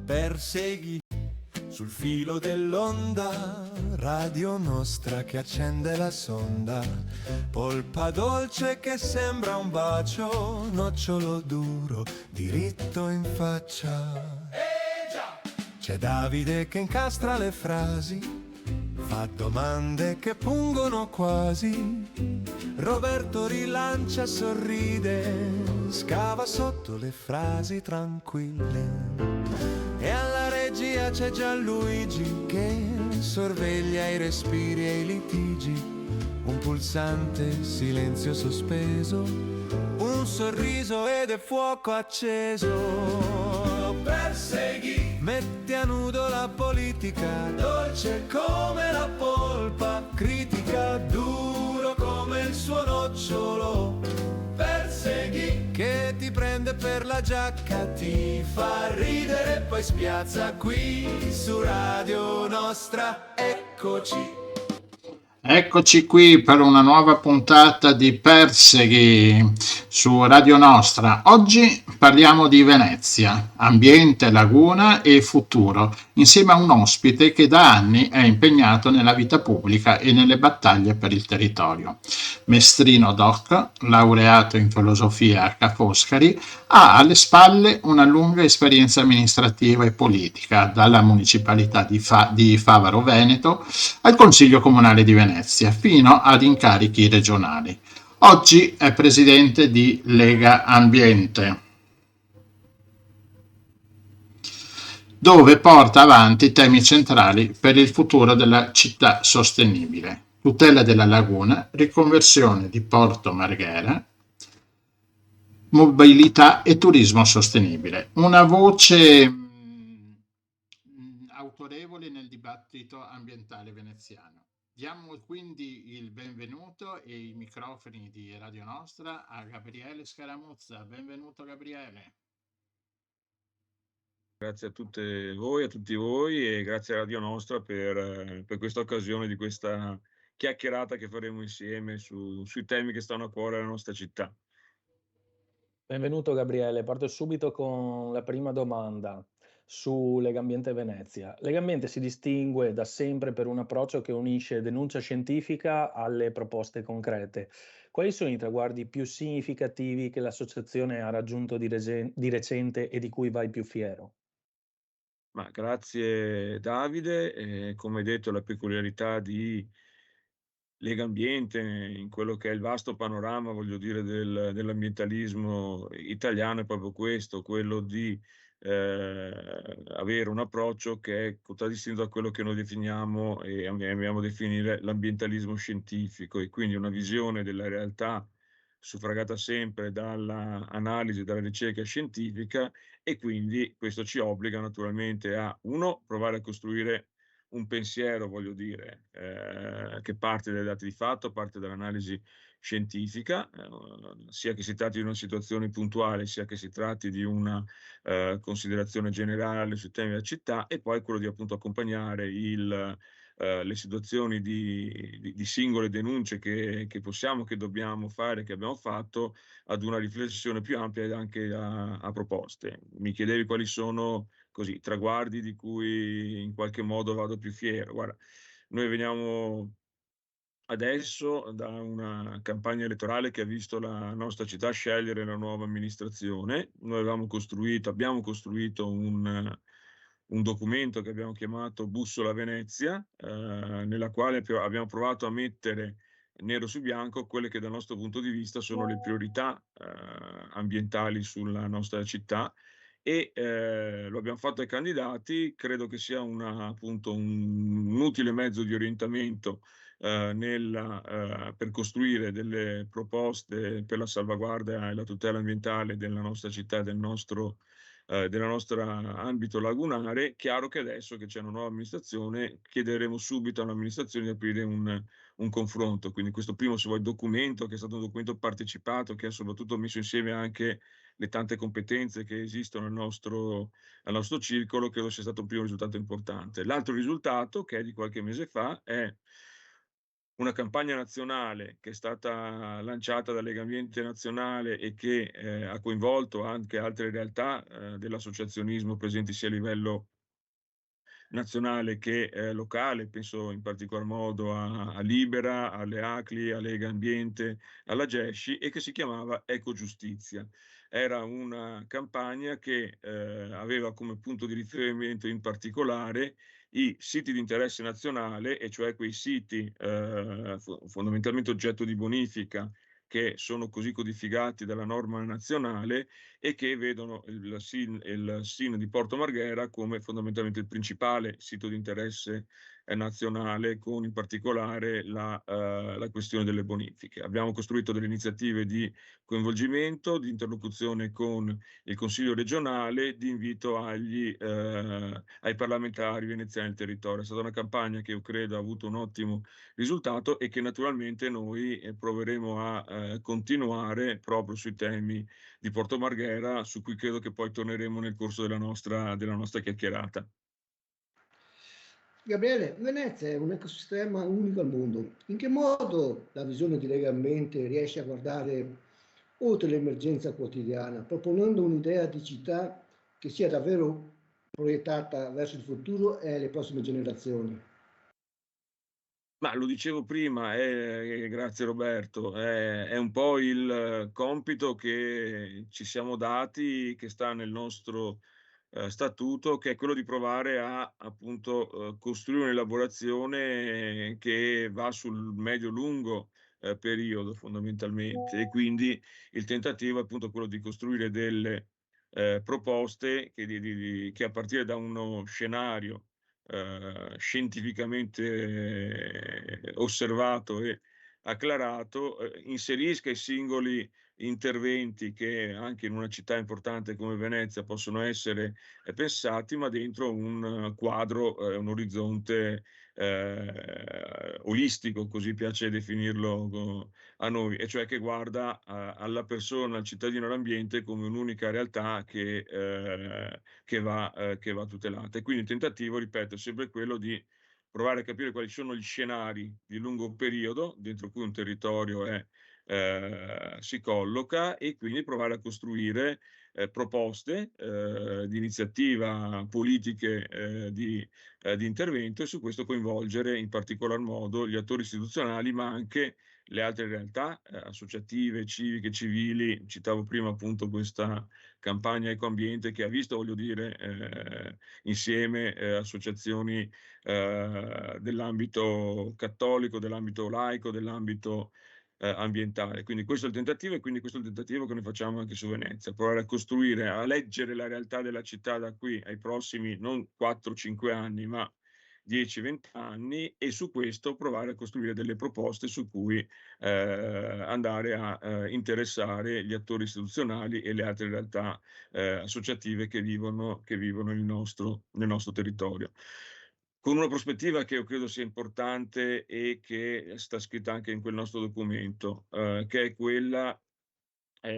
Persegui sul filo dell'onda, Radio Nostra che accende la sonda, polpa dolce che sembra un bacio, nocciolo duro diritto in faccia. C'è Davide che incastra le frasi, fa domande che pungono quasi. Roberto rilancia, sorride, scava sotto le frasi tranquille. E alla regia c'è Gianluigi che sorveglia i respiri e i litigi. Un pulsante silenzio sospeso, un sorriso ed è fuoco acceso. Persegui, metti a nudo la politica, dolce come la polpa, critica duro come il suo nocciolo. Persegui, che ti prende per la giacca, ti fa ridere, poi spiazza qui su Radio Nostra. Eccoci. Eccoci qui per una nuova puntata di Persegui su Radio Nostra. Oggi parliamo di Venezia, ambiente, laguna e futuro, insieme a un ospite che da anni è impegnato nella vita pubblica e nelle battaglie per il territorio. Mestrino doc, laureato in filosofia a Ca' Foscari, ha alle spalle una lunga esperienza amministrativa e politica, dalla municipalità di Favaro Veneto al Consiglio Comunale di Venezia, fino ad incarichi regionali. Oggi è presidente di Lega Ambiente, dove porta avanti temi centrali per il futuro della città sostenibile: tutela della laguna, riconversione di Porto Marghera, mobilità e turismo sostenibile. Una voce autorevole nel dibattito ambientale veneziano. Diamo quindi il benvenuto e i microfoni di Radio Nostra a Gabriele Scaramuzza. Benvenuto Gabriele. Grazie a tutti voi e grazie a Radio Nostra per questa occasione di questa chiacchierata che faremo insieme sui temi che stanno a cuore alla nostra città. Benvenuto Gabriele, parto subito con la prima domanda su Legambiente Venezia. Legambiente si distingue da sempre per un approccio che unisce denuncia scientifica alle proposte concrete. Quali sono i traguardi più significativi che l'associazione ha raggiunto di recente e di cui vai più fiero? Ma grazie Davide, come hai detto la peculiarità di Legambiente in quello che è il vasto panorama, voglio dire, dell'ambientalismo italiano è proprio questo, quello di avere un approccio che è contraddistinto da quello che noi definiamo e amiamo definire l'ambientalismo scientifico, e quindi una visione della realtà suffragata sempre dall'analisi, dalla ricerca scientifica, e quindi questo ci obbliga naturalmente a, uno, provare a costruire un pensiero, voglio dire, che parte dai dati di fatto, parte dall'analisi scientifica, sia che si tratti di una situazione puntuale, sia che si tratti di una considerazione generale sui temi della città, e poi quello di appunto accompagnare le situazioni di singole denunce che possiamo, che dobbiamo fare, che abbiamo fatto, ad una riflessione più ampia ed anche a proposte. Mi chiedevi quali sono così traguardi di cui in qualche modo vado più fiero. Guarda, noi veniamo adesso da una campagna elettorale che ha visto la nostra città scegliere la nuova amministrazione. Noi abbiamo costruito un documento che abbiamo chiamato Bussola Venezia, nella quale abbiamo provato a mettere nero su bianco quelle che dal nostro punto di vista sono le priorità ambientali sulla nostra città, e lo abbiamo fatto ai candidati. Credo che sia appunto un utile mezzo di orientamento per costruire delle proposte per la salvaguardia e la tutela ambientale della nostra città e della nostra ambito lagunare. Chiaro che adesso che c'è una nuova amministrazione chiederemo subito all'amministrazione di aprire un confronto, quindi questo primo, se vuoi, documento, che è stato un documento partecipato, che ha soprattutto messo insieme anche le tante competenze che esistono al nostro circolo, credo sia stato un primo risultato importante. L'altro risultato, che è di qualche mese fa, è una campagna nazionale che è stata lanciata da Legambiente Nazionale e che ha coinvolto anche altre realtà dell'associazionismo presenti sia a livello nazionale che locale, penso in particolar modo a Libera, alle ACLI, a Lega Ambiente, alla GESCI, e che si chiamava Ecogiustizia. Era una campagna che aveva come punto di riferimento in particolare i siti di interesse nazionale, e cioè quei siti fondamentalmente oggetto di bonifica, che sono così codificati dalla norma nazionale e che vedono il SIN di Porto Marghera come fondamentalmente il principale sito di interesse nazionale, con in particolare la questione delle bonifiche. Abbiamo costruito delle iniziative di coinvolgimento, di interlocuzione con il Consiglio regionale, di invito ai parlamentari veneziani del territorio. È stata una campagna che io credo ha avuto un ottimo risultato e che naturalmente noi proveremo a continuare proprio sui temi di Porto Marghera, su cui credo che poi torneremo nel corso della nostra chiacchierata. Gabriele, Venezia è un ecosistema unico al mondo. In che modo la visione di Legambiente riesce a guardare oltre l'emergenza quotidiana, proponendo un'idea di città che sia davvero proiettata verso il futuro e le prossime generazioni? Ma lo dicevo prima, grazie Roberto, è un po' il compito che ci siamo dati, che sta nel nostro statuto, che è quello di provare a appunto costruire un'elaborazione che va sul medio-lungo periodo fondamentalmente, e quindi il tentativo è appunto quello di costruire delle proposte che a partire da uno scenario scientificamente osservato e acclarato, inserisca i singoli interventi che anche in una città importante come Venezia possono essere pensati, ma dentro un quadro, un orizzonte olistico, così piace definirlo a noi, e cioè che guarda alla persona, al cittadino, all'ambiente come un'unica realtà che va tutelata. E quindi il tentativo, ripeto, è sempre quello di provare a capire quali sono gli scenari di lungo periodo dentro cui un territorio si colloca, e quindi provare a costruire proposte di iniziativa, politiche di intervento, e su questo coinvolgere in particolar modo gli attori istituzionali, ma anche le altre realtà associative, civiche, civili. Citavo prima appunto questa campagna Ecoambiente che ha visto, voglio dire, insieme associazioni dell'ambito cattolico, dell'ambito laico, dell'ambito ambientale. Quindi questo è il tentativo, e quindi questo è il tentativo che noi facciamo anche su Venezia: provare a costruire, a leggere la realtà della città da qui ai prossimi non 4-5 anni, ma 10-20 anni, e su questo provare a costruire delle proposte su cui andare a interessare gli attori istituzionali e le altre realtà associative che vivono nel nostro territorio. Con una prospettiva che io credo sia importante e che sta scritta anche in quel nostro documento, che è quella,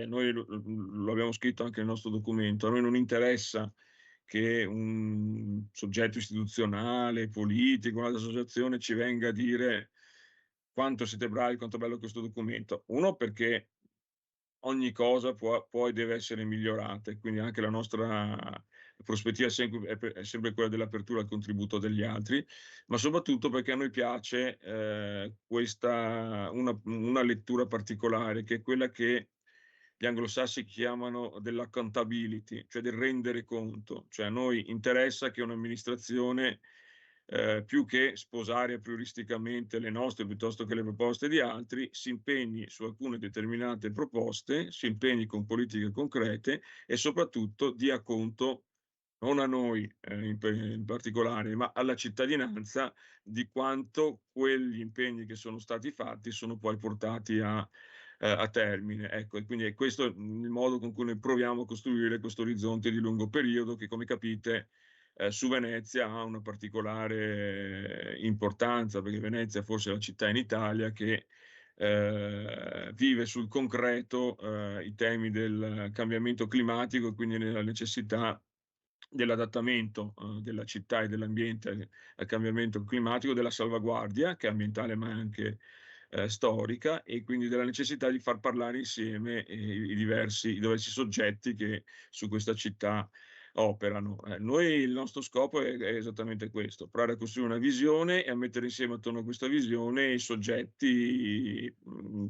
noi lo abbiamo scritto anche nel nostro documento: a noi non interessa che un soggetto istituzionale, politico, un'associazione ci venga a dire quanto siete bravi, quanto è bello questo documento. Uno, perché ogni cosa può e deve essere migliorata, e quindi anche la nostra prospettiva è sempre quella dell'apertura al contributo degli altri, ma soprattutto perché a noi piace una lettura particolare, che è quella che gli anglosassi chiamano dell'accountability, cioè del rendere conto. Cioè a noi interessa che un'amministrazione, più che sposare aprioristicamente le nostre piuttosto che le proposte di altri, si impegni su alcune determinate proposte, si impegni con politiche concrete, e soprattutto dia conto, non a noi in particolare, ma alla cittadinanza, di quanto quegli impegni che sono stati fatti sono poi portati a termine. Ecco, e quindi è questo il modo con cui noi proviamo a costruire questo orizzonte di lungo periodo, che, come capite, su Venezia ha una particolare importanza, perché Venezia è forse la città in Italia che vive sul concreto i temi del cambiamento climatico, e quindi nella necessità dell'adattamento della città e dell'ambiente al cambiamento climatico, della salvaguardia, che è ambientale ma anche storica, e quindi della necessità di far parlare insieme i diversi soggetti che su questa città operano. Noi il nostro scopo è esattamente questo: provare a costruire una visione e a mettere insieme attorno a questa visione i soggetti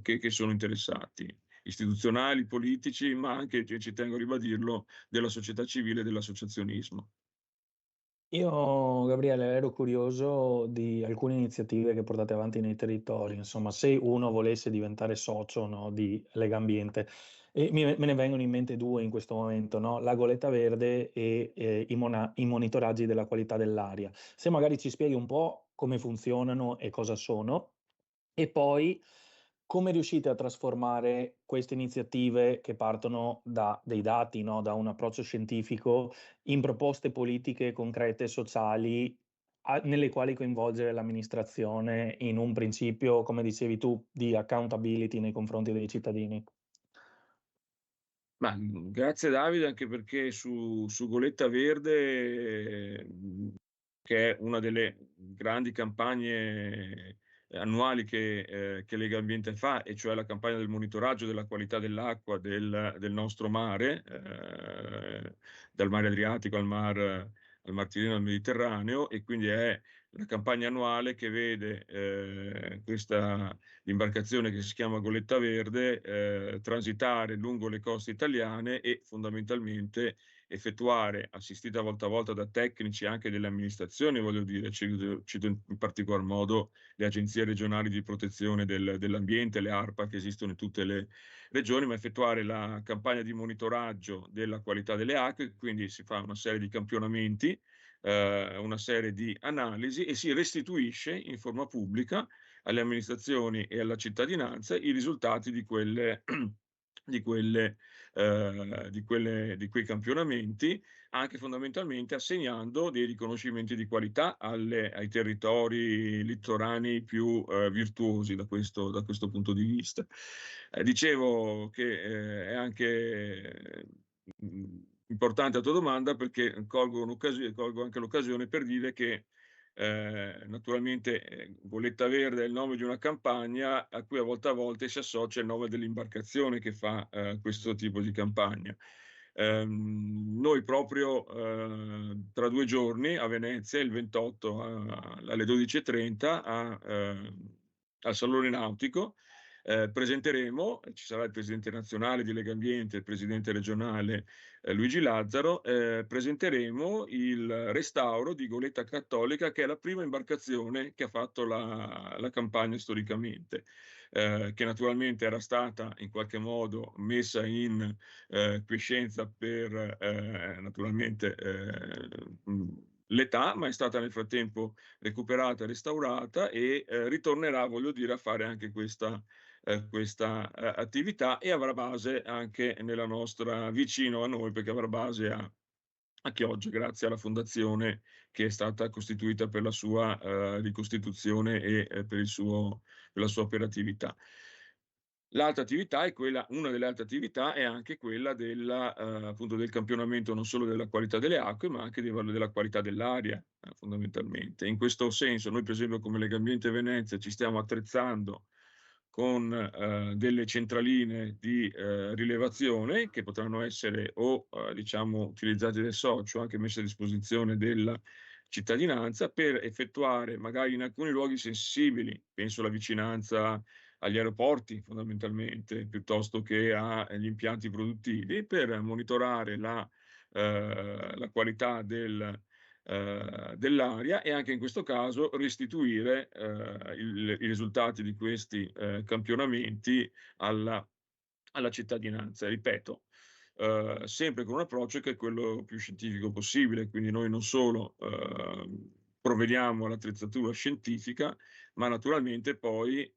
che sono interessati, istituzionali, politici, ma anche, ci tengo a ribadirlo, della società civile e dell'associazionismo. Io, Gabriele, ero curioso di alcune iniziative che portate avanti nei territori, insomma, se uno volesse diventare socio, no, di Legambiente. E me ne vengono in mente due in questo momento, no? La Goletta Verde e i monitoraggi della qualità dell'aria. Se magari ci spieghi un po' come funzionano e cosa sono, e poi come riuscite a trasformare queste iniziative che partono da dei dati, no? Da un approccio scientifico in proposte politiche concrete, sociali, nelle quali coinvolgere l'amministrazione in un principio, come dicevi tu, di accountability nei confronti dei cittadini. Ma grazie Davide, anche perché su Goletta Verde, che è una delle grandi campagne annuali che Legambiente fa, e cioè la campagna del monitoraggio della qualità dell'acqua del nostro mare, dal mare Adriatico al mar Tirreno, al Mediterraneo, e quindi è la campagna annuale che vede questa l'imbarcazione che si chiama Goletta Verde transitare lungo le coste italiane e fondamentalmente effettuare, assistita volta a volta da tecnici anche delle amministrazioni, voglio dire, cito in particolar modo le agenzie regionali di protezione dell'ambiente, le ARPA che esistono in tutte le regioni, ma effettuare la campagna di monitoraggio della qualità delle acque, quindi si fa una serie di campionamenti, una serie di analisi, e si restituisce in forma pubblica alle amministrazioni e alla cittadinanza i risultati di quei campionamenti, anche fondamentalmente assegnando dei riconoscimenti di qualità ai territori littorani più virtuosi da questo punto di vista. Dicevo che è anche importante la tua domanda, perché colgo anche l'occasione per dire che naturalmente Goletta Verde è il nome di una campagna a cui a volte si associa il nome dell'imbarcazione che fa questo tipo di campagna. Noi proprio tra 2 giorni a Venezia, il 28 alle 12:30 al Salone Nautico, presenteremo, ci sarà il presidente nazionale di Legambiente, il presidente regionale Luigi Lazzaro, presenteremo il restauro di Goletta Cattolica, che è la prima imbarcazione che ha fatto la campagna storicamente, che naturalmente era stata in qualche modo messa in quiescenza per naturalmente l'età, ma è stata nel frattempo recuperata, restaurata, e ritornerà, voglio dire, a fare anche questa attività, e avrà base anche nella nostra, vicino a noi, perché avrà base a Chioggia, grazie alla fondazione che è stata costituita per la sua ricostituzione e per la sua operatività. L'altra attività è una delle altre attività è anche quella appunto del campionamento, non solo della qualità delle acque, ma anche della qualità dell'aria, fondamentalmente. In questo senso, noi, per esempio, come Legambiente Venezia, ci stiamo attrezzando con delle centraline di rilevazione, che potranno essere diciamo utilizzate dai soci, o anche messe a disposizione della cittadinanza, per effettuare, magari in alcuni luoghi sensibili, penso alla vicinanza agli aeroporti fondamentalmente, piuttosto che agli impianti produttivi, per monitorare la qualità dell'aria, e anche in questo caso restituire i risultati di questi campionamenti alla cittadinanza. Ripeto, sempre con un approccio che è quello più scientifico possibile, quindi noi non solo provvediamo all'attrezzatura scientifica, ma naturalmente poi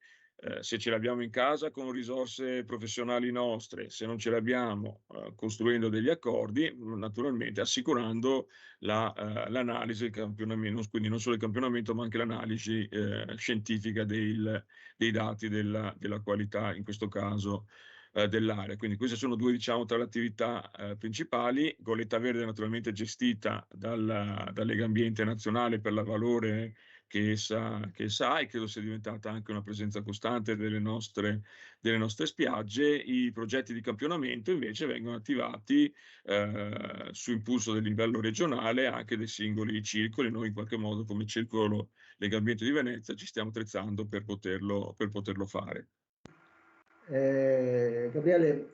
se ce l'abbiamo in casa con risorse professionali nostre, se non ce l'abbiamo costruendo degli accordi, naturalmente assicurando l'analisi del campionamento, quindi non solo il campionamento ma anche l'analisi scientifica dei dati della qualità, in questo caso dell'area. Quindi queste sono due, diciamo, tra le attività principali. Goletta Verde naturalmente gestita dalla Legambiente Nazionale per la valore che essa ha, e credo sia diventata anche una presenza costante delle nostre spiagge. I progetti di campionamento invece vengono attivati su impulso del livello regionale, anche dei singoli circoli. Noi in qualche modo, come Circolo Legambiente di Venezia, ci stiamo attrezzando per poterlo fare. Gabriele,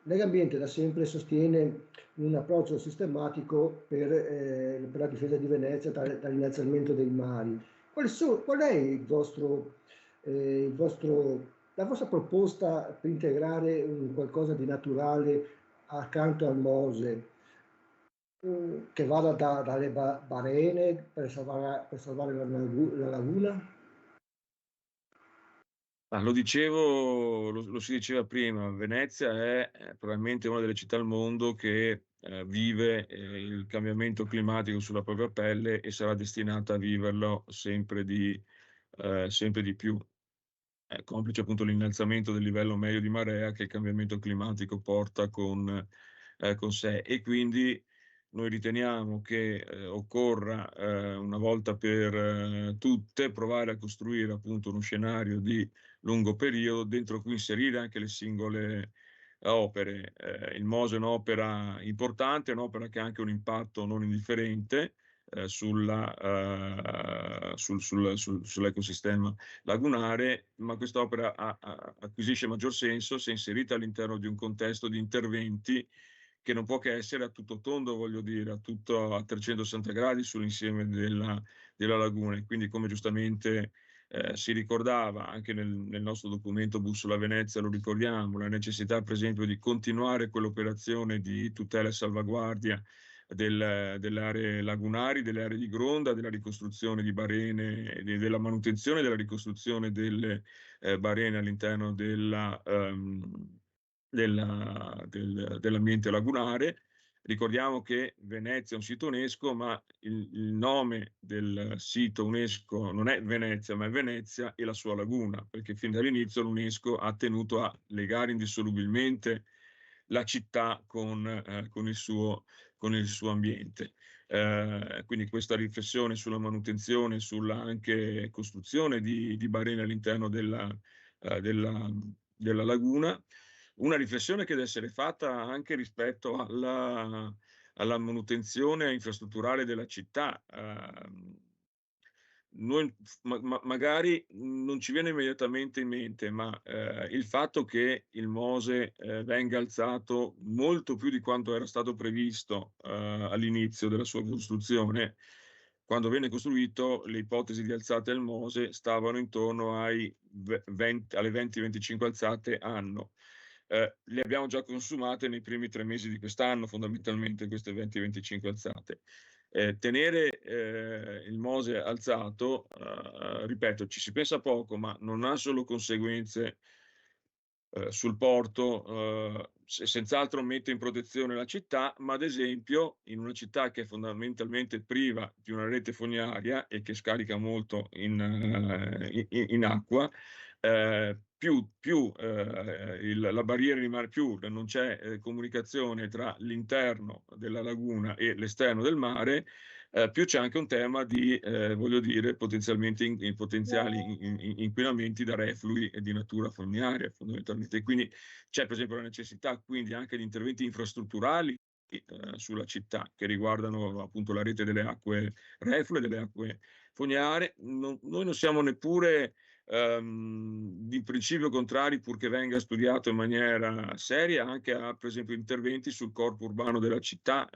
Legambiente da sempre sostiene un approccio sistematico per la difesa di Venezia dall'innalzamento dei mari. Qual è la vostra proposta per integrare un qualcosa di naturale accanto al Mose, che vada dalle barene per salvare la laguna? Lo si diceva prima, Venezia è probabilmente una delle città al mondo che vive il cambiamento climatico sulla propria pelle e sarà destinata a viverlo sempre di più. Complice appunto l'innalzamento del livello medio di marea che il cambiamento climatico porta con sé, e quindi noi riteniamo che occorra una volta per tutte provare a costruire appunto uno scenario di lungo periodo dentro cui inserire anche le singole opere. Il Mose è un'opera importante, è un'opera che ha anche un impatto non indifferente sull'ecosistema lagunare, ma quest'opera acquisisce maggior senso se inserita all'interno di un contesto di interventi che non può che essere a tutto tondo, voglio dire, a 360 gradi sull'insieme della laguna. E quindi, come giustamente si ricordava anche nel nostro documento Bussola Venezia, lo ricordiamo, la necessità per esempio di continuare quell'operazione di tutela e salvaguardia delle aree lagunari, delle aree di gronda, della ricostruzione di barene, della manutenzione e della ricostruzione delle barene all'interno dell'ambiente lagunare. Ricordiamo che Venezia è un sito UNESCO, ma il nome del sito UNESCO non è Venezia, ma è Venezia e la sua laguna, perché fin dall'inizio l'UNESCO ha tenuto a legare indissolubilmente la città con il suo ambiente. Quindi questa riflessione sulla manutenzione, sulla anche costruzione di barene all'interno della laguna, una riflessione che deve essere fatta anche rispetto alla manutenzione infrastrutturale della città. Noi magari non ci viene immediatamente in mente, ma il fatto che il Mose venga alzato molto più di quanto era stato previsto all'inizio della sua costruzione. Quando venne costruito, le ipotesi di alzate del Mose stavano intorno alle 20-25 alzate anno. Le abbiamo già consumate nei primi 3 mesi di quest'anno, fondamentalmente, queste 20-25 alzate. Tenere il Mose alzato, ripeto, ci si pensa poco, ma non ha solo conseguenze sul porto, senz'altro mette in protezione la città, ma ad esempio in una città che è fondamentalmente priva di una rete fognaria e che scarica molto in acqua, più la barriera di mare, più non c'è comunicazione tra l'interno della laguna e l'esterno del mare, più c'è anche un tema di, voglio dire, potenzialmente potenziali inquinamenti da reflui e di natura fognaria, fondamentalmente. Quindi c'è per esempio la necessità quindi anche di interventi infrastrutturali sulla città che riguardano appunto la rete delle acque reflue, delle acque fognarie. Noi non siamo neppure in principio contrari, purché venga studiato in maniera seria anche a, per esempio, interventi sul corpo urbano della città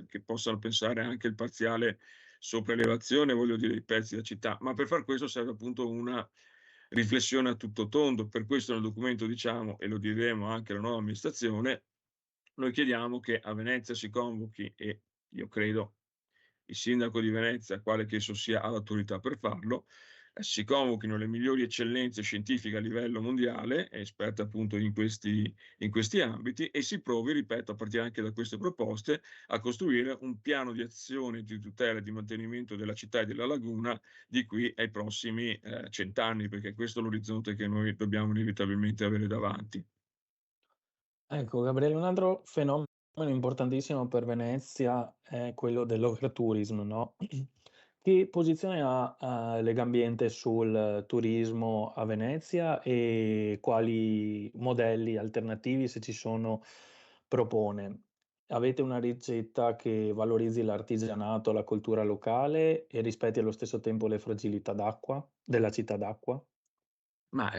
che possano pensare anche il parziale sopraelevazione, voglio dire, di pezzi della città, ma per far questo serve appunto una riflessione a tutto tondo. Per questo nel documento diciamo, e lo diremo anche alla nuova amministrazione, noi chiediamo che a Venezia si convochi, e io credo il sindaco di Venezia, quale che esso sia, ha l'autorità per farlo, si convochino le migliori eccellenze scientifiche a livello mondiale, esperte appunto in questi ambiti, e si provi, ripeto, a partire anche da queste proposte, a costruire un piano di azione di tutela e di mantenimento della città e della laguna di qui ai prossimi 100 anni, perché questo è l'orizzonte che noi dobbiamo inevitabilmente avere davanti. Ecco, Gabriele, un altro fenomeno importantissimo per Venezia è quello dell'overtourism, no? Che posizione ha Legambiente sul turismo a Venezia e quali modelli alternativi, se ci sono, propone? Avete una ricetta che valorizzi l'artigianato, la cultura locale e rispetti allo stesso tempo le fragilità d'acqua, della città d'acqua? Ma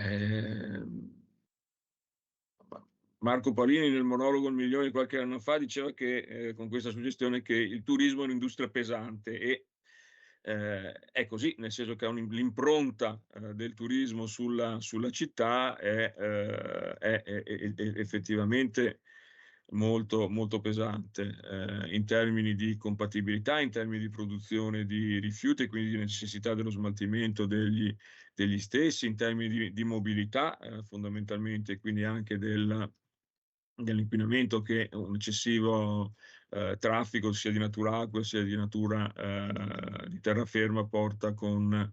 Marco Paolini nel monologo Il milione di qualche anno fa diceva che, con questa suggestione, che il turismo è un'industria pesante e è così, nel senso che ha l'impronta del turismo sulla città è effettivamente molto, molto pesante, in termini di compatibilità, in termini di produzione di rifiuti e quindi di necessità dello smaltimento degli stessi, in termini di mobilità, fondamentalmente, e quindi anche dell'inquinamento che un eccessivo traffico, sia di natura acqua sia di natura di terraferma, porta con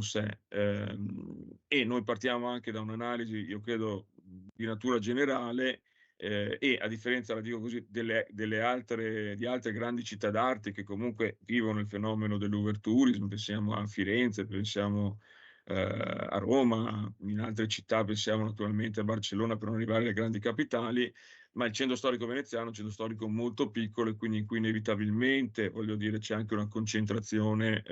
sé. E noi partiamo anche da un'analisi, io credo, di natura generale, e a differenza, la dico così, di altre grandi città d'arte che comunque vivono il fenomeno dell'overtourism, pensiamo a Firenze, pensiamo a Roma, in altre città, pensiamo naturalmente a Barcellona, per non arrivare alle grandi capitali, ma il centro storico veneziano è un centro storico molto piccolo e quindi in cui inevitabilmente, voglio dire, c'è anche una concentrazione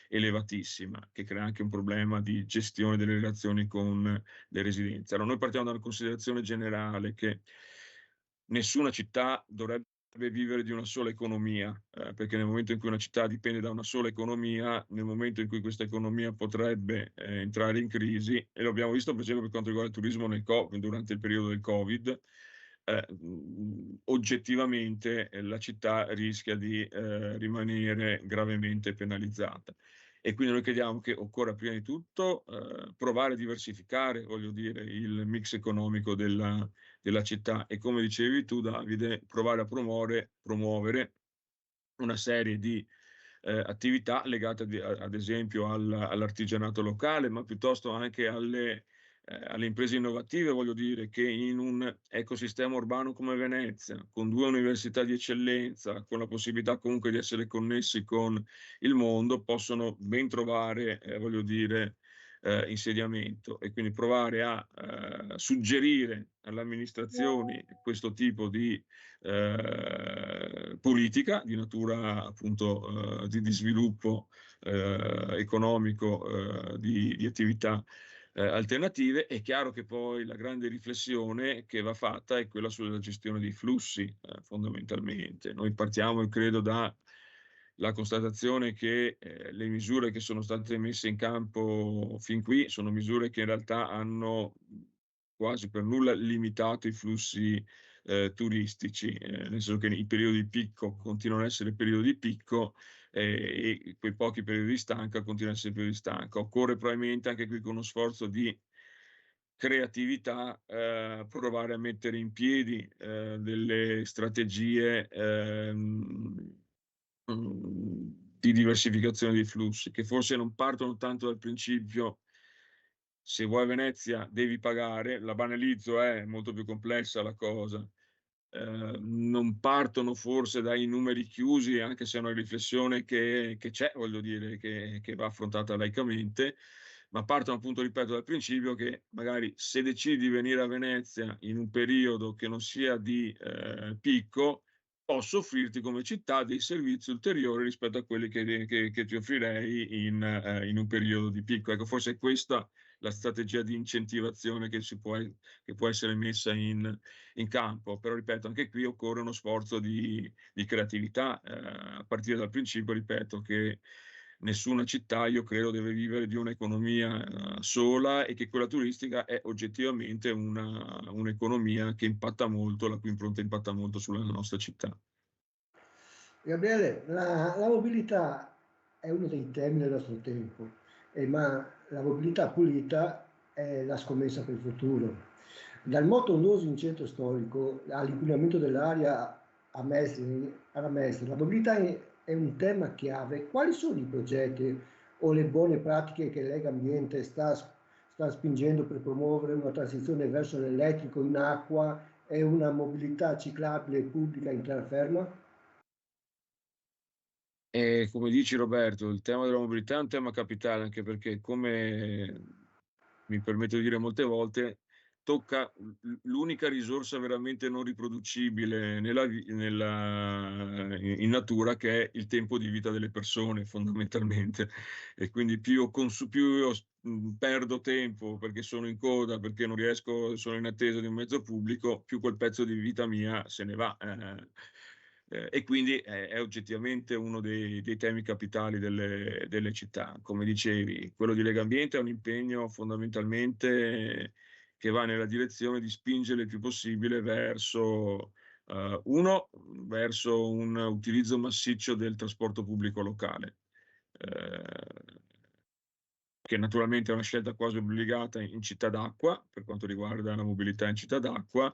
elevatissima, che crea anche un problema di gestione delle relazioni con le residenze. Allora, noi partiamo da una considerazione generale che nessuna città dovrebbe vivere di una sola economia, perché nel momento in cui una città dipende da una sola economia, nel momento in cui questa economia potrebbe entrare in crisi, e lo abbiamo visto per esempio per quanto riguarda il turismo durante il periodo del Covid, oggettivamente la città rischia di rimanere gravemente penalizzata. E quindi noi crediamo che occorra prima di tutto provare a diversificare, voglio dire, il mix economico della città e, come dicevi tu, Davide, provare a promuovere una serie di attività legate ad esempio all'artigianato locale, ma piuttosto anche alle imprese innovative, voglio dire, che in un ecosistema urbano come Venezia, con 2 università di eccellenza, con la possibilità comunque di essere connessi con il mondo, possono ben trovare, voglio dire, insediamento, e quindi provare a suggerire alle amministrazioni questo tipo di politica di natura appunto di sviluppo economico, di attività alternative. È chiaro che poi la grande riflessione che va fatta è quella sulla gestione dei flussi, fondamentalmente. Noi partiamo, credo, dalla constatazione che le misure che sono state messe in campo fin qui sono misure che in realtà hanno quasi per nulla limitato i flussi turistici, nel senso che i periodi di picco continuano ad essere periodi di picco, e quei pochi periodi di stanca continuano ad essere periodi di stanca. Occorre probabilmente anche qui, con uno sforzo di creatività, provare a mettere in piedi delle strategie di diversificazione dei flussi, che forse non partono tanto dal principio: se vuoi Venezia devi pagare, la banalizzo, è molto più complessa la cosa. Non partono forse dai numeri chiusi, anche se è una riflessione che c'è, voglio dire, che va affrontata laicamente, ma partono appunto, ripeto, dal principio che magari se decidi di venire a Venezia in un periodo che non sia di picco, posso offrirti come città dei servizi ulteriori rispetto a quelli che ti offrirei in un periodo di picco. Ecco, forse è questa la strategia di incentivazione che può essere messa in campo, però ripeto, anche qui occorre uno sforzo di creatività, a partire dal principio, ripeto, che nessuna città, io credo, deve vivere di un'economia sola, e che quella turistica è oggettivamente un'economia che impatta molto, la cui impronta impatta molto sulla nostra città. Gabriele, la mobilità è uno dei temi del nostro tempo, ma la mobilità pulita è la scommessa per il futuro. Dal moto ondoso in centro storico all'inquinamento dell'aria alla Mestre, la mobilità è un tema chiave. Quali sono i progetti o le buone pratiche che Legambiente sta sta spingendo per promuovere una transizione verso l'elettrico in acqua e una mobilità ciclabile e pubblica in terraferma? E come dici Roberto, il tema della mobilità è un tema capitale, anche perché, come mi permetto di dire molte volte, tocca l'unica risorsa veramente non riproducibile in natura, che è il tempo di vita delle persone, fondamentalmente. E quindi più io perdo tempo perché sono in coda, perché non riesco, sono in attesa di un mezzo pubblico, più quel pezzo di vita mia se ne va. E quindi è oggettivamente uno dei temi capitali delle città. Come dicevi, quello di Legambiente è un impegno fondamentalmente che va nella direzione di spingere il più possibile verso verso un utilizzo massiccio del trasporto pubblico locale, che naturalmente è una scelta quasi obbligata in città d'acqua, per quanto riguarda la mobilità in città d'acqua,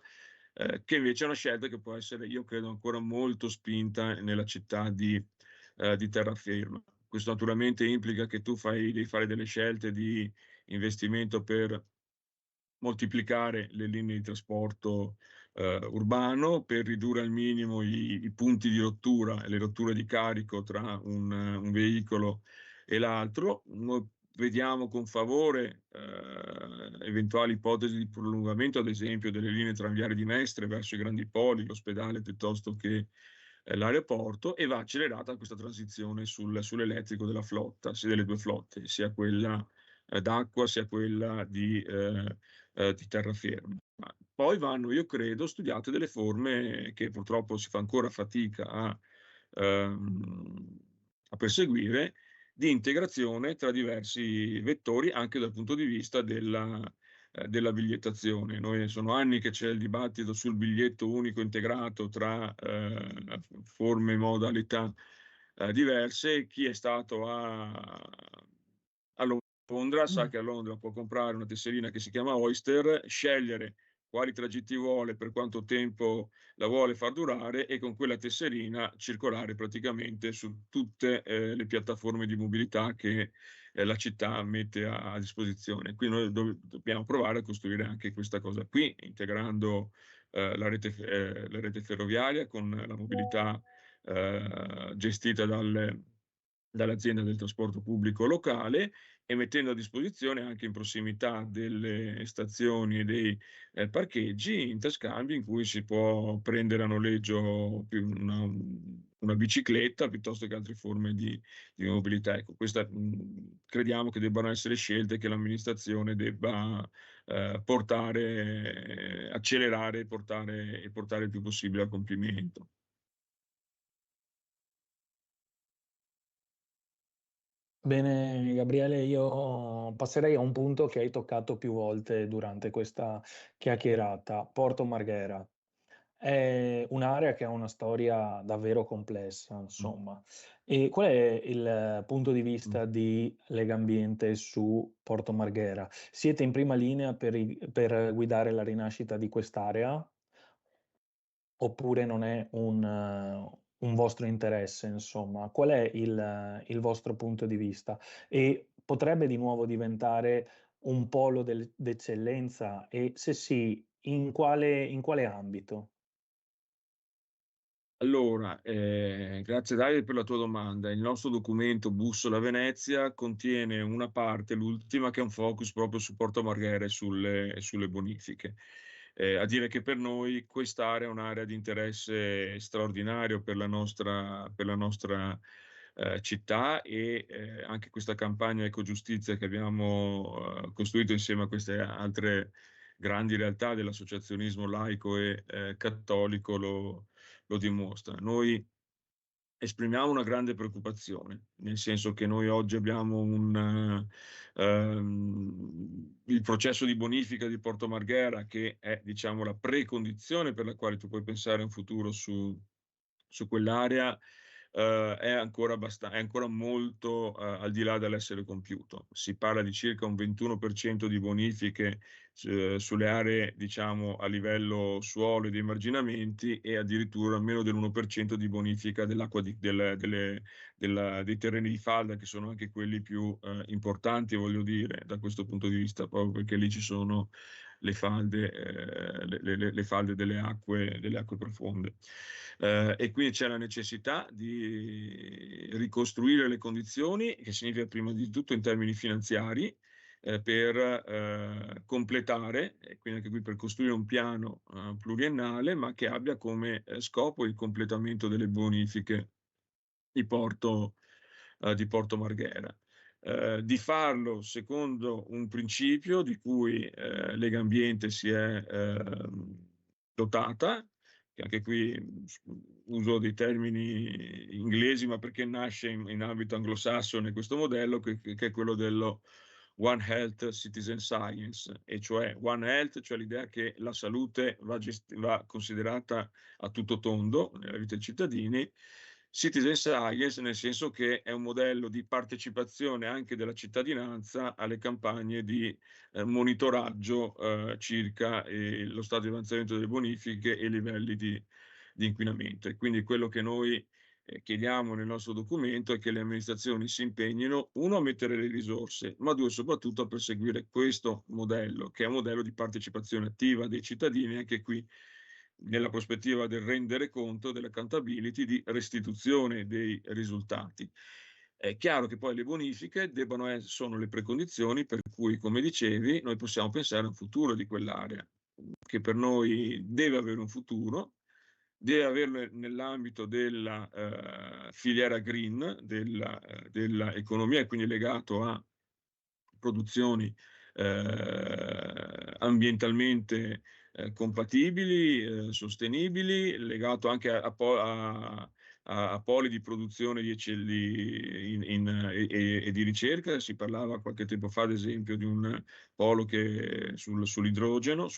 che invece è una scelta che può essere, io credo, ancora molto spinta nella città di terraferma. Questo naturalmente implica che tu devi fare delle scelte di investimento per moltiplicare le linee di trasporto urbano, per ridurre al minimo i punti di rottura e le rotture di carico tra un veicolo e l'altro. Noi vediamo con favore eventuali ipotesi di prolungamento, ad esempio, delle linee tranviarie di Mestre verso i grandi poli, l'ospedale piuttosto che l'aeroporto, e va accelerata questa transizione sull'elettrico della flotta, sia delle due flotte, sia quella d'acqua sia quella di terraferma. Poi vanno, io credo, studiate delle forme che purtroppo si fa ancora fatica a perseguire, di integrazione tra diversi vettori, anche dal punto di vista della bigliettazione. Sono anni che c'è il dibattito sul biglietto unico integrato tra forme e modalità diverse. Chi è stato a Londra sa che a Londra può comprare una tesserina che si chiama Oyster, scegliere quali tragitti vuole, per quanto tempo la vuole far durare, e con quella tesserina circolare praticamente su tutte le piattaforme di mobilità che la città mette a disposizione. Qui noi dobbiamo provare a costruire anche questa cosa qui, integrando la rete ferroviaria con la mobilità gestita dall'azienda del trasporto pubblico locale, e mettendo a disposizione anche in prossimità delle stazioni e dei parcheggi interscambi in cui si può prendere a noleggio una bicicletta piuttosto che altre forme di mobilità. Ecco, crediamo che debbano essere scelte che l'amministrazione debba accelerare e portare il più possibile a compimento. Bene, Gabriele, io passerei a un punto che hai toccato più volte durante questa chiacchierata, Porto Marghera. È un'area che ha una storia davvero complessa, insomma. E qual è il punto di vista di Legambiente su Porto Marghera? Siete in prima linea per guidare la rinascita di quest'area? Oppure non è un vostro interesse, insomma? Qual è il vostro punto di vista? E potrebbe di nuovo diventare un polo d'eccellenza? E se sì, in quale ambito? Allora, grazie Davide per la tua domanda. Il nostro documento Bussola Venezia contiene una parte, l'ultima, che è un focus proprio su Porto Marghera e sulle bonifiche. A dire che per noi quest'area è un'area di interesse straordinario per la nostra città, e anche questa campagna Ecogiustizia che abbiamo costruito insieme a queste altre grandi realtà dell'associazionismo laico e cattolico lo dimostra. Noi esprimiamo una grande preoccupazione, nel senso che noi oggi abbiamo il processo di bonifica di Porto Marghera, che è, diciamo, la precondizione per la quale tu puoi pensare a un futuro su quell'area, è ancora molto al di là dall'essere compiuto. Si parla di circa un 21% di bonifiche sulle aree, diciamo, a livello suolo e di emarginamenti, e addirittura meno dell'1% di bonifica dell'acqua dei terreni di falda, che sono anche quelli più importanti, voglio dire, da questo punto di vista, proprio perché lì ci sono le falde, le falde delle acque profonde. E quindi c'è la necessità di ricostruire le condizioni, che significa prima di tutto in termini finanziari, per completare, e quindi anche qui per costruire un piano pluriennale, ma che abbia come scopo il completamento delle bonifiche di Porto Marghera. Di farlo secondo un principio di cui Legambiente si è dotata, che anche qui uso dei termini inglesi, ma perché nasce in ambito anglosassone questo modello, che è quello dello One Health Citizen Science, e cioè One Health, cioè l'idea che la salute va considerata a tutto tondo nella vita dei cittadini. Citizen Science nel senso che è un modello di partecipazione anche della cittadinanza alle campagne di monitoraggio circa lo stato di avanzamento delle bonifiche e i livelli di inquinamento. E quindi quello che noi chiediamo nel nostro documento è che le amministrazioni si impegnino, uno, a mettere le risorse, ma due, soprattutto a perseguire questo modello, che è un modello di partecipazione attiva dei cittadini, anche qui nella prospettiva del rendere conto, dell'accountability, di restituzione dei risultati. È chiaro che poi le bonifiche sono le precondizioni per cui, come dicevi, noi possiamo pensare a un futuro di quell'area, che per noi deve avere un futuro, deve averlo nell'ambito della filiera green, della economia, e quindi legato a produzioni ambientalmente compatibili, sostenibili, legato anche a poli di produzione di e di ricerca. Si parlava qualche tempo fa, ad esempio, di un polo che sull'idrogeno,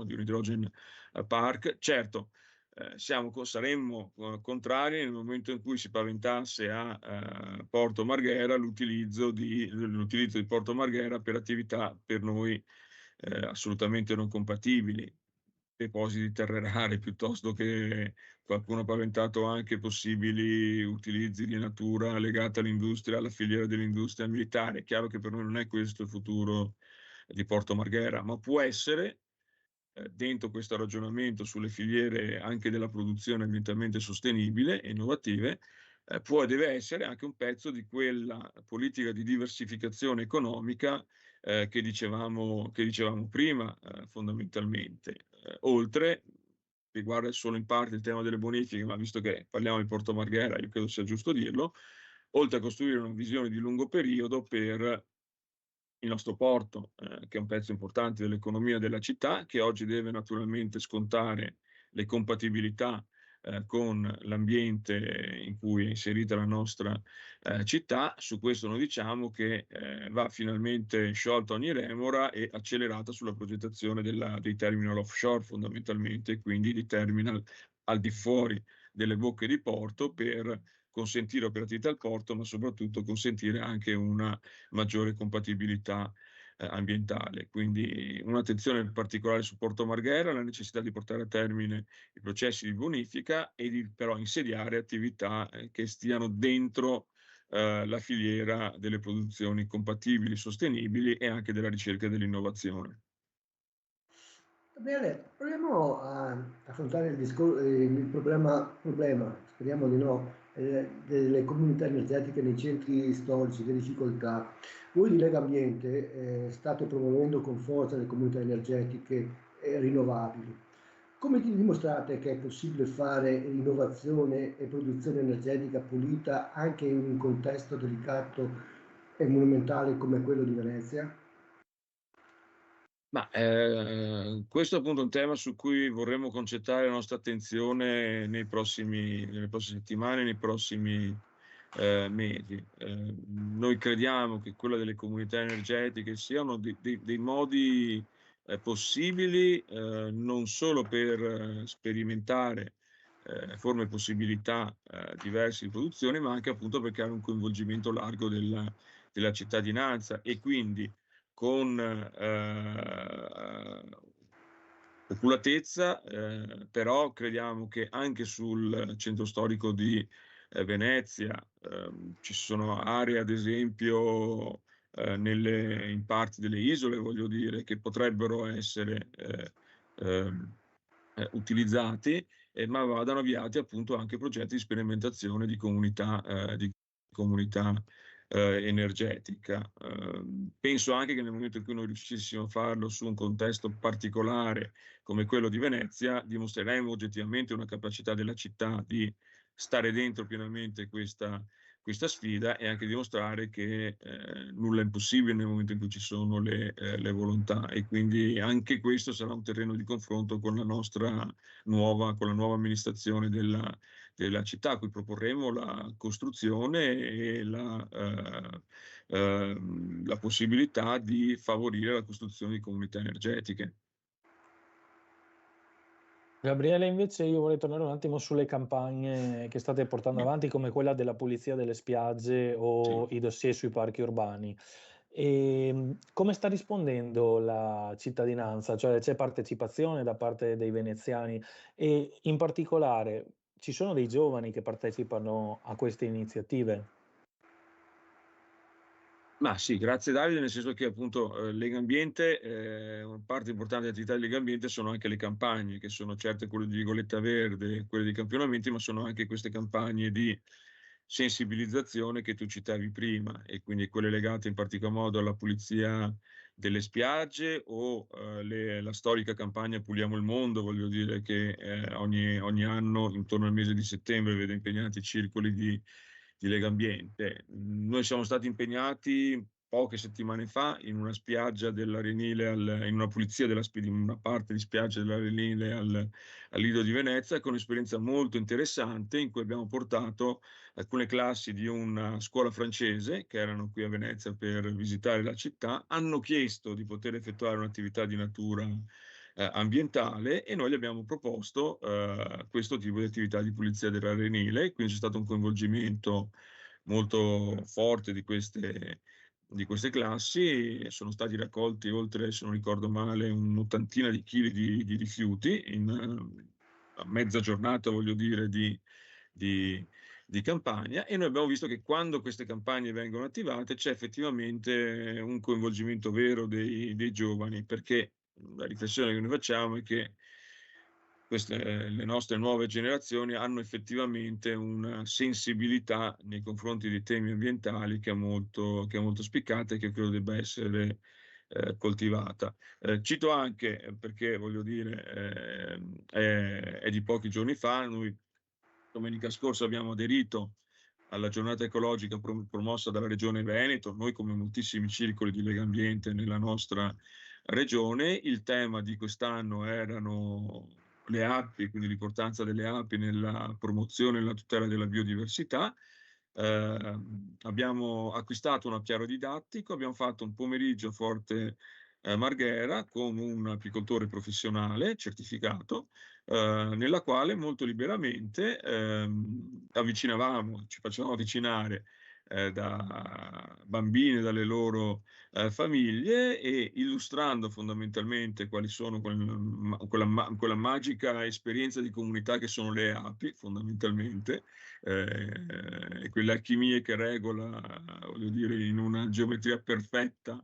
di un hydrogen park. Certo, saremmo contrari nel momento in cui si paventasse a Porto Marghera l'utilizzo di Porto Marghera per attività per noi assolutamente non compatibili, depositi terre rare, piuttosto che qualcuno ha paventato anche possibili utilizzi di natura legata all'industria, alla filiera dell'industria militare. È chiaro che per noi non è questo il futuro di Porto Marghera, ma può essere, dentro questo ragionamento sulle filiere anche della produzione ambientalmente sostenibile e innovative, può e deve essere anche un pezzo di quella politica di diversificazione economica che dicevamo prima, fondamentalmente. Oltre, riguarda solo in parte il tema delle bonifiche, ma visto che parliamo di Porto Marghera, io credo sia giusto dirlo, oltre a costruire una visione di lungo periodo per il nostro porto, che è un pezzo importante dell'economia della città, che oggi deve naturalmente scontare le compatibilità con l'ambiente in cui è inserita la nostra città. Su questo noi diciamo che va finalmente sciolta ogni remora e accelerata sulla progettazione dei terminal offshore, fondamentalmente, quindi di terminal al di fuori delle bocche di porto, per consentire operatività al porto, ma soprattutto consentire anche una maggiore compatibilità ambientale. Quindi un'attenzione particolare su Porto Marghera, la necessità di portare a termine i processi di bonifica e di però insediare attività che stiano dentro la filiera delle produzioni compatibili, sostenibili e anche della ricerca e dell'innovazione. Bene, proviamo a affrontare il problema, speriamo di no, delle comunità energetiche nei centri storici, le difficoltà. Voi di Legambiente state promuovendo con forza le comunità energetiche rinnovabili. Come dimostrate che è possibile fare innovazione e produzione energetica pulita anche in un contesto delicato e monumentale come quello di Venezia? Ma questo è appunto un tema su cui vorremmo concentrare la nostra attenzione nelle prossime settimane, nei prossimi mesi. Noi crediamo che quella delle comunità energetiche siano dei modi possibili, non solo per sperimentare forme e possibilità diverse di produzione, ma anche appunto perché hanno un coinvolgimento largo della cittadinanza, e quindi con oculatezza, però crediamo che anche sul centro storico di Venezia ci sono aree, ad esempio, in parti delle isole, voglio dire, che potrebbero essere utilizzati, ma vadano avviati appunto anche progetti di sperimentazione di comunità energetica. Penso anche che nel momento in cui noi riuscissimo a farlo su un contesto particolare come quello di Venezia, dimostreremo oggettivamente una capacità della città di stare dentro pienamente questa sfida e anche dimostrare che nulla è impossibile nel momento in cui ci sono le volontà, e quindi anche questo sarà un terreno di confronto con la nuova amministrazione della città, a cui proporremo la costruzione e la possibilità di favorire la costruzione di comunità energetiche. Gabriele, invece io vorrei tornare un attimo sulle campagne che state portando avanti, come quella della pulizia delle spiagge o Sì. i dossier sui parchi urbani. Come sta rispondendo la cittadinanza? Cioè c'è partecipazione da parte dei veneziani e in particolare ci sono dei giovani che partecipano a queste iniziative? Ma sì, grazie Davide, nel senso che appunto Legambiente, una parte importante dell'attività di Legambiente sono anche le campagne, che sono certe quelle di Vigoletta Verde, quelle di campionamenti, ma sono anche queste campagne di sensibilizzazione che tu citavi prima, e quindi quelle legate in particolar modo alla pulizia delle spiagge o la storica campagna Puliamo il mondo, voglio dire, che ogni anno intorno al mese di settembre vede impegnati circoli di Legambiente. Noi siamo stati impegnati poche settimane fa in una spiaggia dell'Arenile, in una pulizia di una parte di spiaggia dell'Arenile al Lido di Venezia, con un'esperienza molto interessante in cui abbiamo portato alcune classi di una scuola francese che erano qui a Venezia per visitare la città, hanno chiesto di poter effettuare un'attività di natura ambientale, e noi gli abbiamo proposto questo tipo di attività di pulizia dell'arenile, quindi c'è stato un coinvolgimento molto forte di queste classi, e sono stati raccolti oltre, se non ricordo male, un'ottantina di chili di rifiuti in mezza giornata, voglio dire, di campagna, e noi abbiamo visto che quando queste campagne vengono attivate c'è effettivamente un coinvolgimento vero dei giovani, perché la riflessione che noi facciamo è che le nostre nuove generazioni hanno effettivamente una sensibilità nei confronti dei temi ambientali che è molto spiccata e che credo debba essere coltivata. Cito anche, perché voglio dire, è di pochi giorni fa, noi domenica scorsa abbiamo aderito alla giornata ecologica promossa dalla Regione Veneto, noi come moltissimi circoli di Legambiente nella nostra regione. Il tema di quest'anno erano le api, quindi l'importanza delle api nella promozione e nella tutela della biodiversità. Abbiamo acquistato un appiaro didattico, abbiamo fatto un pomeriggio a Forte Marghera con un apicoltore professionale certificato, nella quale molto liberamente ci facevamo avvicinare da bambini e dalle loro famiglie, e illustrando fondamentalmente quali sono quella magica esperienza di comunità che sono le api, fondamentalmente, e quelle alchimie che regola, voglio dire, in una geometria perfetta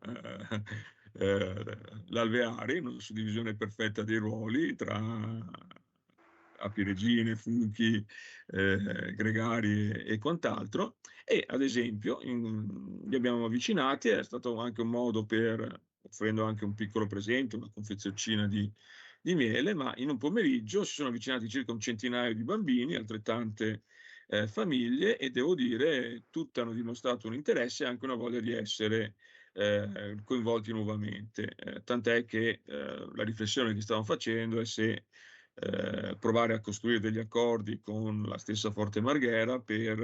l'alveare, una suddivisione perfetta dei ruoli tra api regine, fuchi, gregari e quant'altro. E ad esempio li abbiamo avvicinati, è stato anche un modo offrendo anche un piccolo presente, una confezioncina di miele, ma in un pomeriggio si sono avvicinati circa un centinaio di bambini, altrettante famiglie, e devo dire tutte hanno dimostrato un interesse e anche una voglia di essere coinvolti nuovamente. Tant'è che la riflessione che stiamo facendo è se provare a costruire degli accordi con la stessa Forte Marghera per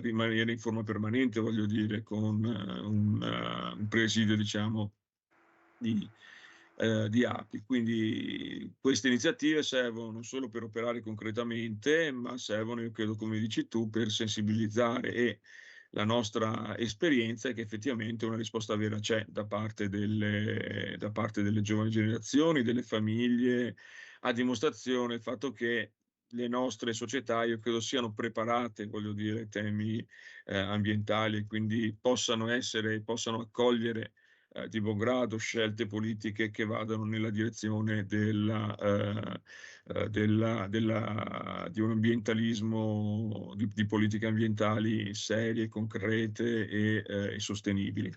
rimanere in forma permanente, voglio dire, con un presidio, diciamo, di api. Quindi queste iniziative servono non solo per operare concretamente, ma servono, io credo, come dici tu, per sensibilizzare e la nostra esperienza è che effettivamente una risposta vera c'è da parte delle giovani generazioni, delle famiglie, a dimostrazione del fatto che le nostre società, io credo, siano preparate, voglio dire, ai temi ambientali, e quindi possano accogliere di buon grado scelte politiche che vadano nella direzione di un ambientalismo, di politiche ambientali serie, concrete e sostenibili.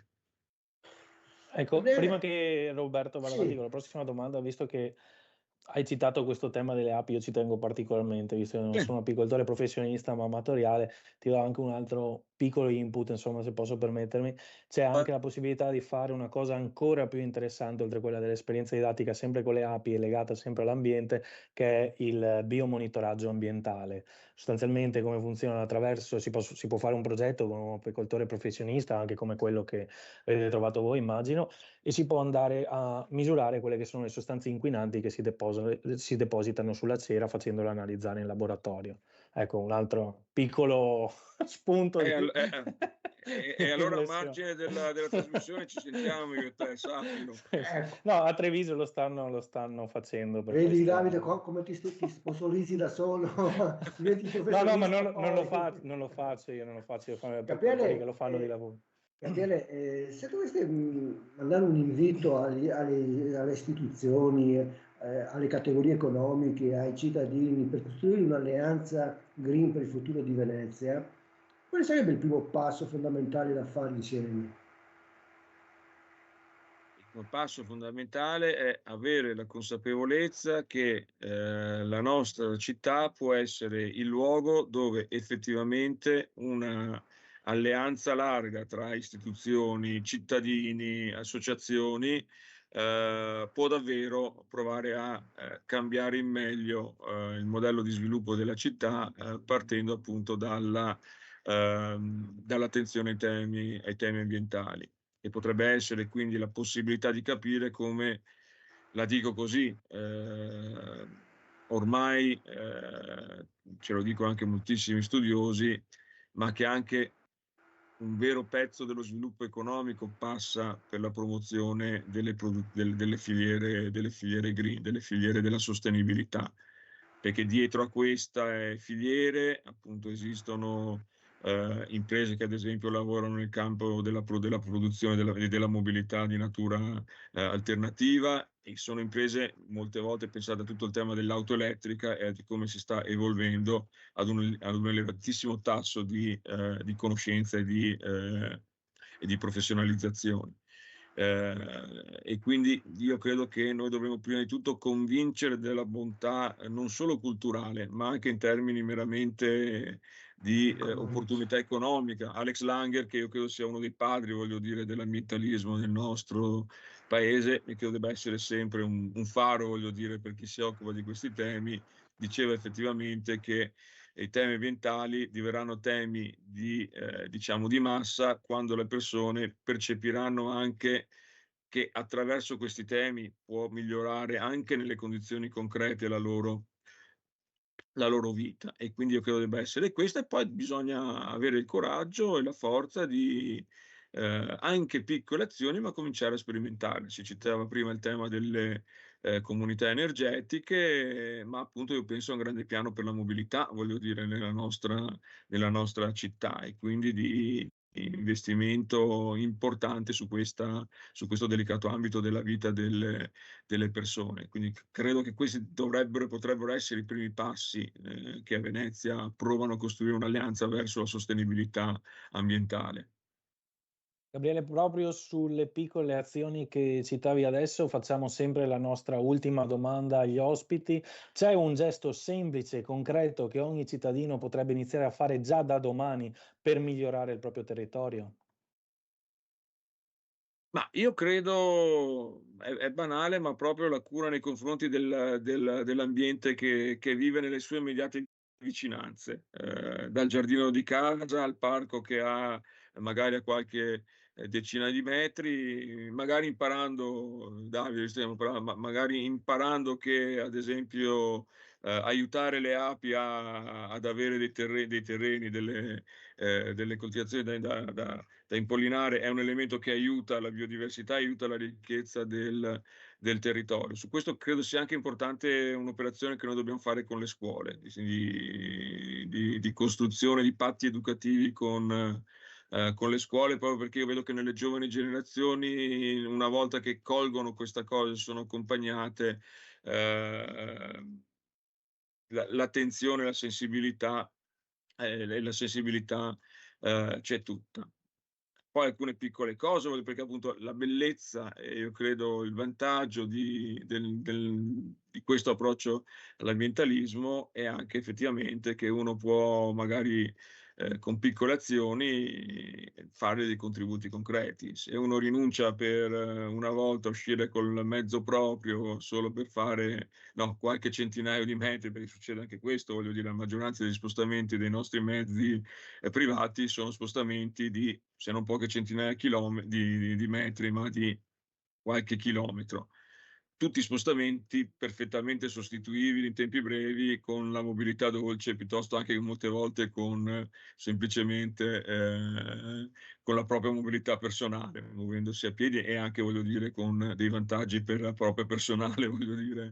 Ecco, prima Gabriele, che Roberto vada avanti sì, con la prossima domanda, visto che hai citato questo tema delle api, io ci tengo particolarmente, visto che non Sì. sono apicoltore professionista, ma amatoriale, ti do anche un altro piccolo input, insomma, se posso permettermi. C'è anche la possibilità di fare una cosa ancora più interessante, oltre a quella dell'esperienza didattica, sempre con le api e legata sempre all'ambiente, che è il biomonitoraggio ambientale. Sostanzialmente come funziona attraverso, si può fare un progetto con un apicoltore professionista, anche come quello che avete trovato voi, immagino, e si può andare a misurare quelle che sono le sostanze inquinanti che si depositano sulla cera facendole analizzare in laboratorio. Ecco, un altro piccolo spunto di E allora a riflessione. margine della trasmissione ci sentiamo io e te, sappilo. ecco, No, a Treviso lo stanno facendo per vedi Davide questo. come ti sponsorizzi da solo, diventi No, ma professionista poi. non lo faccio io, non lo faccio io, fanno gli apicoltori che lo Gabriele, fanno di lavoro. Se doveste mandare un invito alle istituzioni, alle categorie economiche, ai cittadini per costruire un'alleanza green per il futuro di Venezia, quale sarebbe il primo passo fondamentale da fare insieme? Il primo passo fondamentale è avere la consapevolezza che la nostra città può essere il luogo dove effettivamente una alleanza larga tra istituzioni, cittadini, associazioni può davvero provare a cambiare in meglio il modello di sviluppo della città partendo appunto dall'attenzione ai temi ambientali, e potrebbe essere quindi la possibilità di capire come, la dico così, ormai ce lo dicono anche moltissimi studiosi, ma che anche un vero pezzo dello sviluppo economico passa per la promozione delle filiere green, delle filiere della sostenibilità, perché dietro a queste filiere appunto esistono imprese che ad esempio lavorano nel campo della produzione della mobilità di natura alternativa, e sono imprese molte volte pensate a tutto il tema dell'auto elettrica e di come si sta evolvendo ad un elevatissimo tasso di conoscenza e di professionalizzazione. E quindi io credo che noi dovremmo prima di tutto convincere della bontà non solo culturale, ma anche in termini meramente di Economici. opportunità economica. Alex Langer, che io credo sia uno dei padri, voglio dire, dell'ambientalismo nel nostro paese, e credo debba essere sempre un faro, voglio dire, per chi si occupa di questi temi, diceva effettivamente che i temi ambientali diverranno temi diciamo, di massa quando le persone percepiranno anche che attraverso questi temi può migliorare anche nelle condizioni concrete la loro vita. E quindi io credo debba essere questo, e poi bisogna avere il coraggio e la forza di anche piccole azioni, ma cominciare a sperimentare. Si citava prima il tema delle comunità energetiche, ma appunto io penso a un grande piano per la mobilità, voglio dire, nella nostra città, e quindi di investimento importante su questo delicato ambito della vita delle persone. Quindi credo che questi potrebbero essere i primi passi che a Venezia provano a costruire un'alleanza verso la sostenibilità ambientale. Gabriele, proprio sulle piccole azioni che citavi adesso, facciamo sempre la nostra ultima domanda agli ospiti. C'è un gesto semplice, concreto, che ogni cittadino potrebbe iniziare a fare già da domani per migliorare il proprio territorio? Ma io credo, è banale, ma proprio la cura nei confronti dell'ambiente che vive nelle sue immediate vicinanze, dal giardino di casa al parco che ha magari a qualche decina di metri, magari imparando, Davide, stiamo parlando, ma magari imparando che ad esempio aiutare le api ad avere dei terreni, delle coltivazioni da impollinare è un elemento che aiuta la biodiversità, aiuta la ricchezza del territorio. Su questo credo sia anche importante un'operazione che noi dobbiamo fare con le scuole, di costruzione di patti educativi con le scuole, proprio perché io vedo che nelle giovani generazioni, una volta che colgono questa cosa, sono accompagnate, l'attenzione, la sensibilità c'è tutta. Poi alcune piccole cose, perché appunto la bellezza e io credo il vantaggio di questo approccio all'ambientalismo è anche effettivamente che uno può magari con piccole azioni fare dei contributi concreti. Se uno rinuncia per una volta a uscire col mezzo proprio solo per fare qualche centinaio di metri, perché succede anche questo, voglio dire, la maggioranza degli spostamenti dei nostri mezzi privati sono spostamenti di, se non poche centinaia di metri, ma di qualche chilometro. Tutti spostamenti perfettamente sostituibili in tempi brevi con la mobilità dolce, piuttosto anche molte volte con semplicemente con la propria mobilità personale, muovendosi a piedi e anche, voglio dire, con dei vantaggi per la propria personale, voglio dire,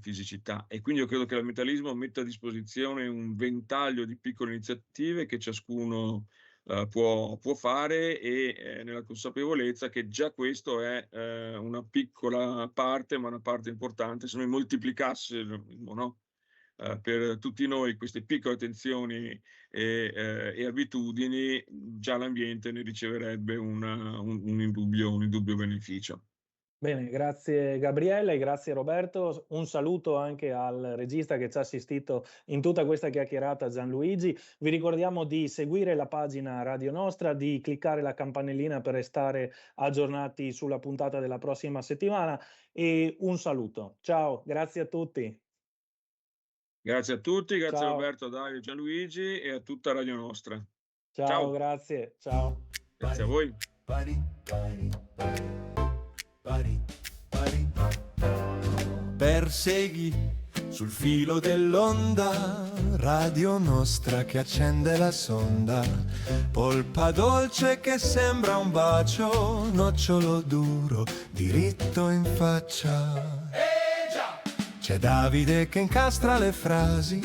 fisicità. E quindi io credo che l'ambientalismo metta a disposizione un ventaglio di piccole iniziative che ciascuno può fare e nella consapevolezza che già questo è una piccola parte, ma una parte importante. Se noi moltiplicassimo, no? Per tutti noi queste piccole attenzioni e abitudini, già l'ambiente ne riceverebbe un indubbio beneficio. Bene, grazie Gabriele e grazie Roberto. Un saluto anche al regista che ci ha assistito in tutta questa chiacchierata, Gianluigi. Vi ricordiamo di seguire la pagina Radio Nostra, di cliccare la campanellina per restare aggiornati sulla puntata della prossima settimana e un saluto. Ciao, grazie a tutti. Grazie a tutti, grazie Ciao. a Roberto, Dario, Gianluigi e a tutta Radio Nostra. Ciao, Ciao. grazie. Ciao. Grazie a voi. Persegui sul filo dell'onda, Radio Nostra che accende la sonda, polpa dolce che sembra un bacio, nocciolo duro diritto in faccia. C'è Davide che incastra le frasi,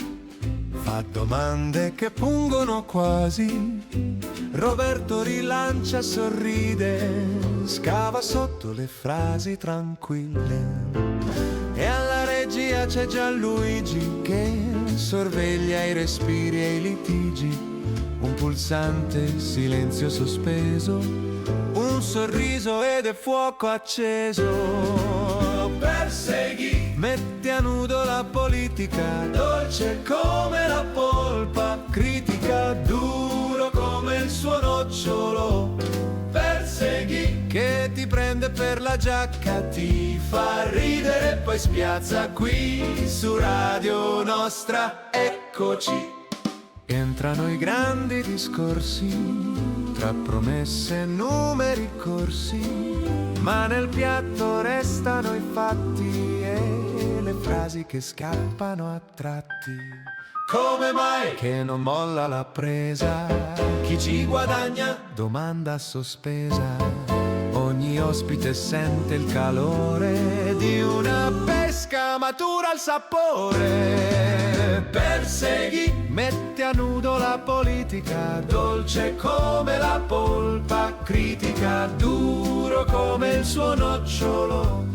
fa domande che pungono quasi. Roberto rilancia, sorride, scava sotto le frasi tranquille. E alla regia c'è Gianluigi che sorveglia i respiri e i litigi. Un pulsante silenzio sospeso, un sorriso ed è fuoco acceso. Persegui, metti a nudo la politica, dolce come la polpa, critica, duro come il suo nocciolo. Persegui, che ti prende per la giacca, ti fa ridere e poi spiazza qui su Radio Nostra. Eccoci, entrano i grandi discorsi, tra promesse e numeri corsi, ma nel piatto restano i fatti e le frasi che scappano a tratti. Come mai che non molla la presa? Chi ci guadagna? Domanda sospesa. Ogni ospite sente il calore di una pesca matura al sapore. Persegui, mette a nudo la politica, dolce come la polpa, critica, duro come il suo nocciolo.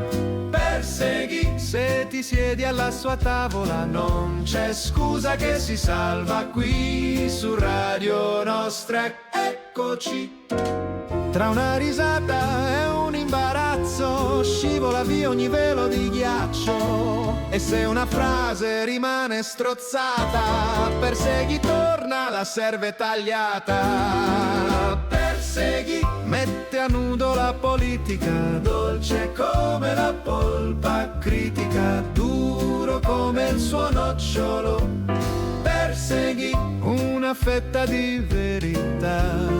Persegui, se ti siedi alla sua tavola non c'è scusa che si salva qui su Radio Nostra. Eccoci. Tra una risata e un imbarazzo scivola via ogni velo di ghiaccio. E se una frase rimane strozzata, Persegui torna, la serve tagliata. Persegui, mette a nudo la politica, dolce come la polpa, critica, duro come il suo nocciolo. Persegui, una fetta di verità